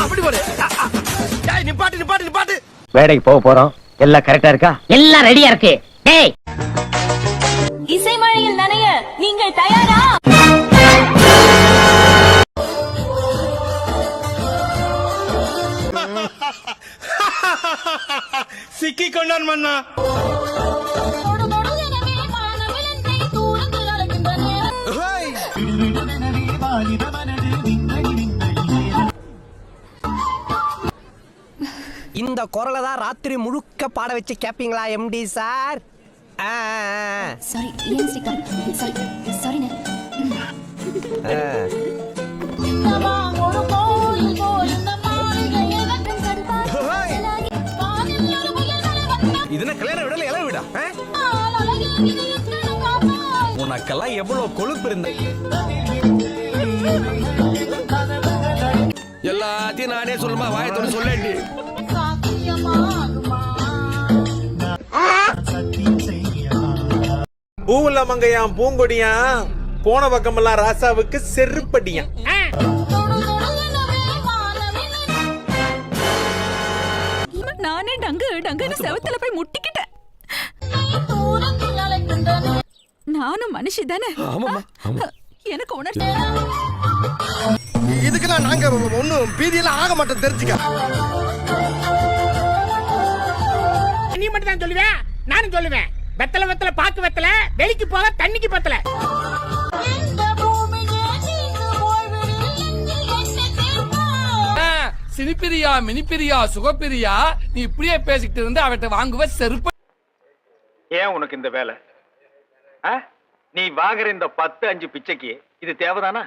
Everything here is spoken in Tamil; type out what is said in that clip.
அப்படி போடு. டேய் நிப்பாட்டு நிப்பாட்டு நிப்பாட்டு. வேலைக்கு போக போறோம். எல்லாம் கரெக்டா இருக்கா? எல்லாம் ரெடியா இருக்கு. டேய் இசை மழையில் நனைய நீங்கள் தயாரா? சிக்கி கொண்டான் மன்னா. இந்த குரலை தான் ராத்திரி முழுக்க பாட வச்சு கேப்பீங்களா எம்டி சார்? சாரி ஏன் ஸ்டிக்கர் சாரி சாரிண்ணே. இதுன கல்யாண விடல இளவு விடா. உனக்கெல்லாம் எவ்வளவு கொழுப்பு இருந்த. எல்லாத்தையும் நானே சொல்லுமா வாயத்தோட சொல்லேண்டி. பூவுல மங்கையாம் பூங்கொடியான் போன பக்கமெல்லாம் ராசாவுக்கு செருப்படியான். நானே டங்குன்னு செவத்துல போய் முட்டிக்கிட்டேன். நானும் மனுஷி தானே. எனக்கு உணர்ச்சி. இதுக்கெல்லாம் நாங்க ஒண்ணும் பீதியெல்லாம் ஆக மாட்டோம் தெரிஞ்சுக்க. நீ மட்டும் தான் சொல்லுவேன், நானும் சொல்லுவேன். வெத்தல வெத்தல பாக்கு வெத்தல வெளிக்கு போக தண்ணிக்கு பத்தல. சினிப்பிரியா மினிப்பிரியா சுகப்பிரியா நீ இப்படியே பேசிக்கிட்டு இருந்து அவட்ட வாங்குவ செருப்பு. ஏன் உனக்கு இந்த வேலை? நீ வாங்குற இந்த 10-5 பிச்சைக்கு இது தேவைதானா?